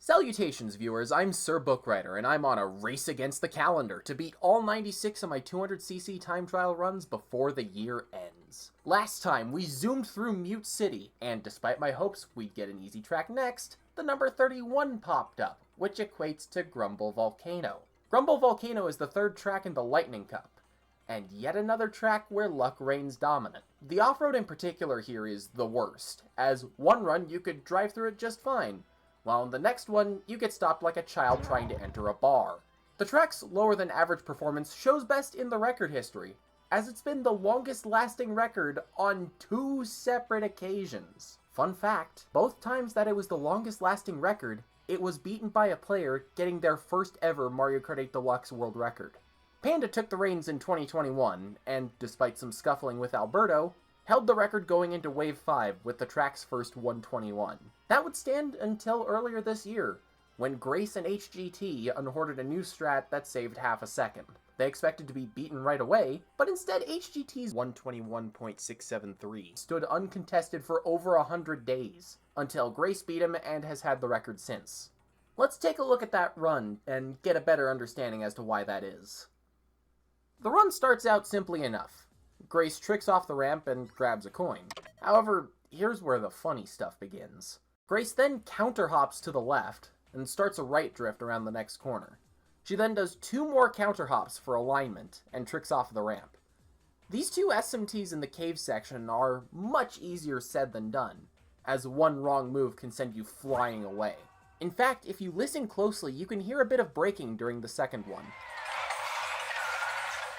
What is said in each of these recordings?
Salutations, viewers, I'm Sir Bookwriter, and I'm on a race against the calendar to beat all 96 of my 200cc time trial runs before the year ends. Last time, we zoomed through Mute City, and despite my hopes we'd get an easy track next, the number 31 popped up, which equates to Grumble Volcano. Grumble Volcano is the third track in the Lightning Cup, and yet another track where luck reigns dominant. The off-road in particular here is the worst, as one run you could drive through it just fine, while in the next one, you get stopped like a child trying to enter a bar. The track's lower-than-average performance shows best in the record history, as it's been the longest-lasting record on 2 separate occasions. Fun fact, both times that it was the longest-lasting record, it was beaten by a player getting their first ever Mario Kart 8 Deluxe world record. Panda took the reins in 2021, and despite some scuffling with Alberto, held the record going into Wave 5 with the track's first 121. That would stand until earlier this year, when Grace and HGT unhoarded a new strat that saved half a second. They expected to be beaten right away, but instead HGT's 121.673 stood uncontested for over 100 days, until Grace beat him and has had the record since. Let's take a look at that run and get a better understanding as to why that is. The run starts out simply enough. Grace tricks off the ramp and grabs a coin. However, here's where the funny stuff begins. Grace then counter-hops to the left and starts a right drift around the next corner. She then does 2 more counter-hops for alignment and tricks off the ramp. These 2 SMTs in the cave section are much easier said than done, as one wrong move can send you flying away. In fact, if you listen closely, you can hear a bit of braking during the second one.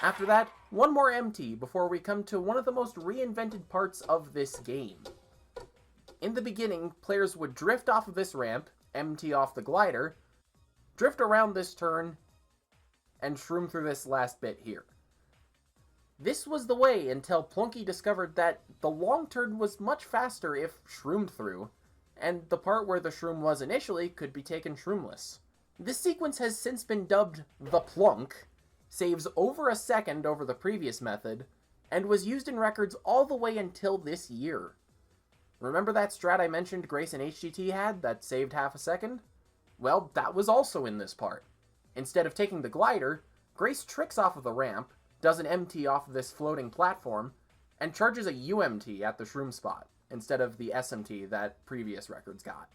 After that, one more MT before we come to one of the most reinvented parts of this game. In the beginning, players would drift off of this ramp, MT off the glider, drift around this turn, and shroom through this last bit here. This was the way until Plunky discovered that the long turn was much faster if shroomed through, and the part where the shroom was initially could be taken shroomless. This sequence has since been dubbed the Plunk, saves over a second over the previous method, and was used in records all the way until this year. Remember that strat I mentioned Grace and HGT had that saved half a second? Well, that was also in this part. Instead of taking the glider, Grace tricks off of the ramp, does an MT off of this floating platform, and charges a UMT at the shroom spot, instead of the SMT that previous records got.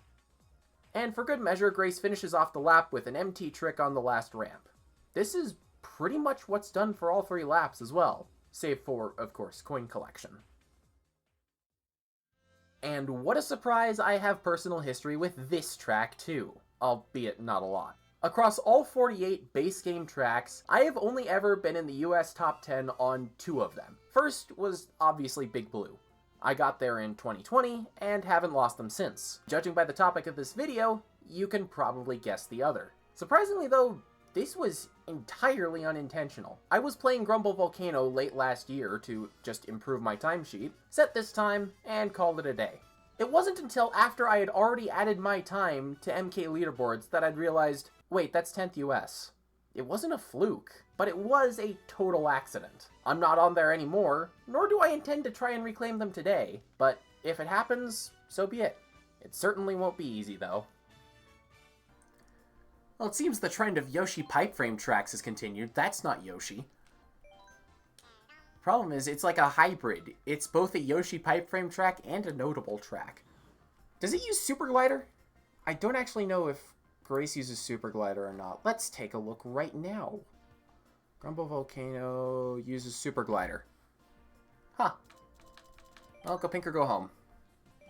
And for good measure, Grace finishes off the lap with an MT trick on the last ramp. This is pretty much what's done for all 3 laps as well, save for, of course, coin collection. And what a surprise, I have personal history with this track too, albeit not a lot. Across all 48 base game tracks, I have only ever been in the US top 10 on 2 of them. First was obviously Big Blue. I got there in 2020, and haven't lost them since. Judging by the topic of this video, you can probably guess the other. Surprisingly though, this was entirely unintentional. I was playing Grumble Volcano late last year to just improve my timesheet, set this time, and called it a day. It wasn't until after I had already added my time to MK leaderboards that I'd realized, wait, that's 10th US. It wasn't a fluke, but it was a total accident. I'm not on there anymore, nor do I intend to try and reclaim them today, but if it happens, so be it. It certainly won't be easy though. Well, it seems the trend of Yoshi pipe frame tracks has continued. That's not Yoshi. Problem is, it's like a hybrid. It's both a Yoshi pipe frame track and a notable track. Does it use Super Glider? I don't actually know if Grace uses Super Glider or not. Let's take a look right now. Grumble Volcano uses Super Glider. Huh. Well, go pink or go home.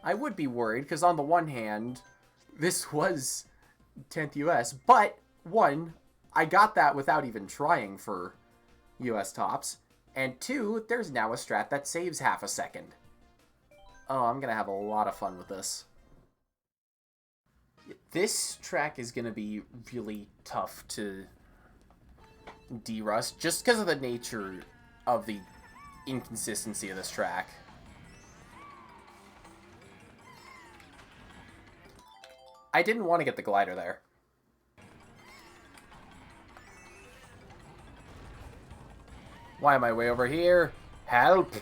I would be worried, because on the one hand, this was 10th US, but 1, I got that without even trying for US tops, and 2, there's now a strat that saves half a second. Oh, I'm gonna have a lot of fun with this. This track is gonna be really tough to de-rust, just because of the nature of the inconsistency of this track. I didn't want to get the glider there. Why am I way over here? Help!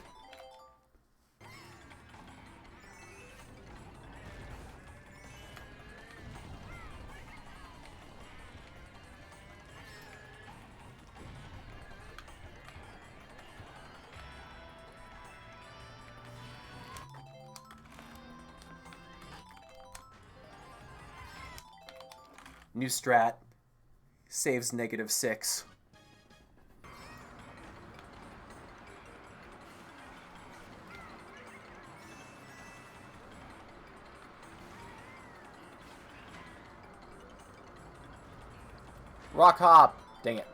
New strat. Saves -6. Rock hop! Dang it.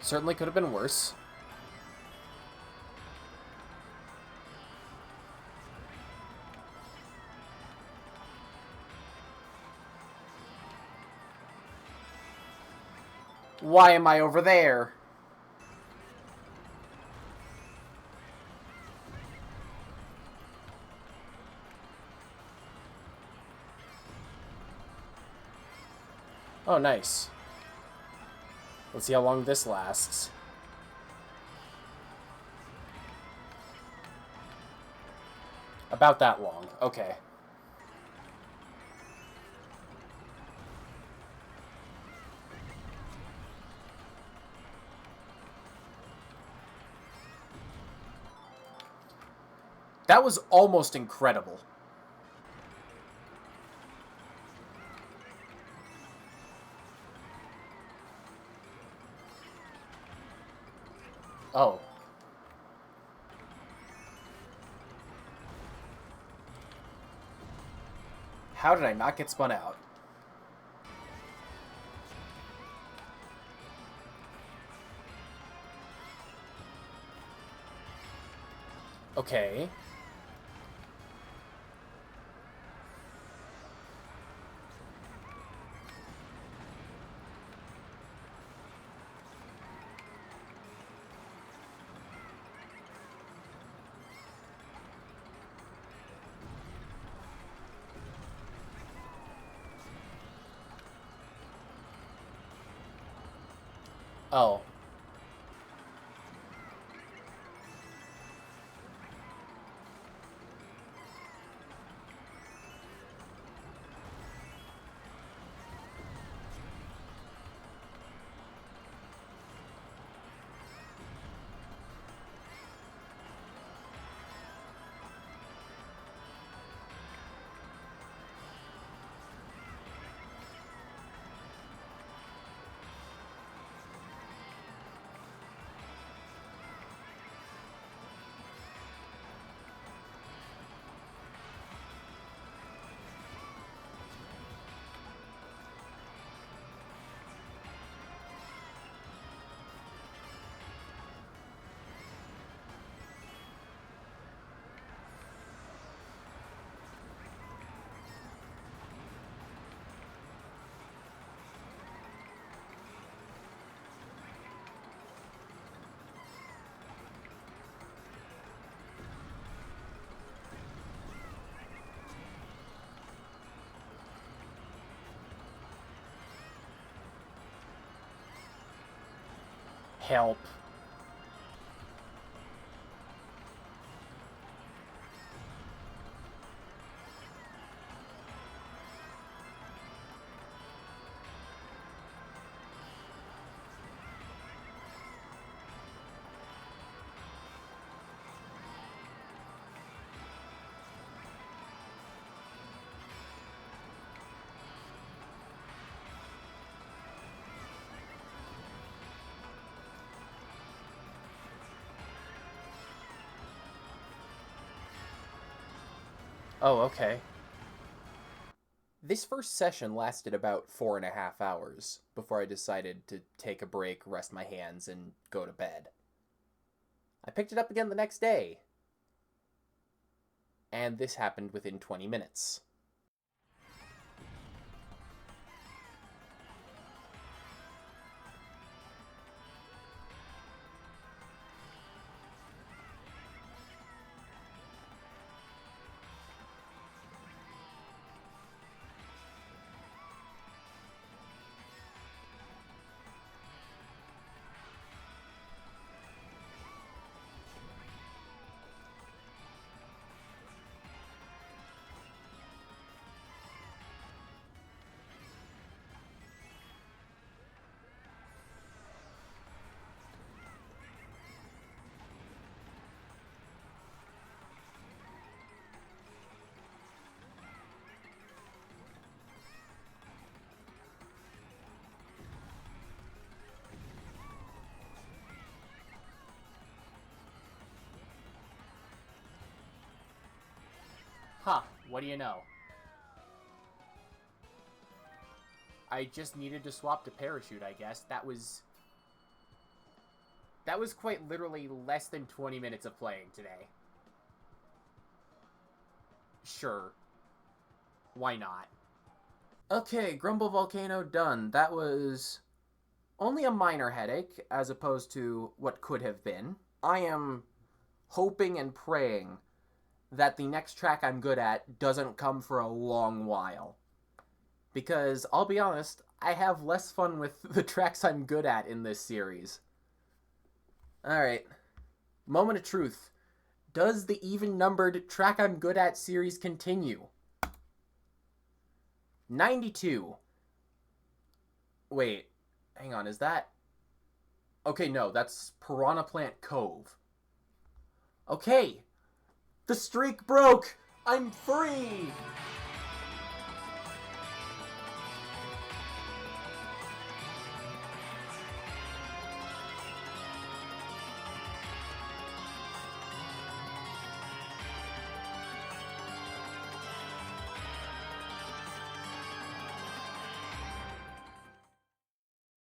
Certainly could have been worse. Why am I over there? Oh, nice. Let's see how long this lasts. About that long. Okay. That was almost incredible. Oh. How did I not get spun out? Okay. Oh. Help. Oh, okay. This first session lasted about 4.5 hours before I decided to take a break, rest my hands, and go to bed. I picked it up again the next day, and this happened within 20 minutes. Huh, what do you know? I just needed to swap to parachute, I guess. That was quite literally less than 20 minutes of playing today. Sure. Why not? Okay, Grumble Volcano done. That was only a minor headache, as opposed to what could have been. I am hoping and praying that the next track I'm good at doesn't come for a long while. Because, I'll be honest, I have less fun with the tracks I'm good at in this series. Alright. Moment of truth. Does the even-numbered track I'm good at series continue? 92. Wait, hang on, is that... Okay, no, that's Piranha Plant Cove. Okay, the streak broke! I'm free!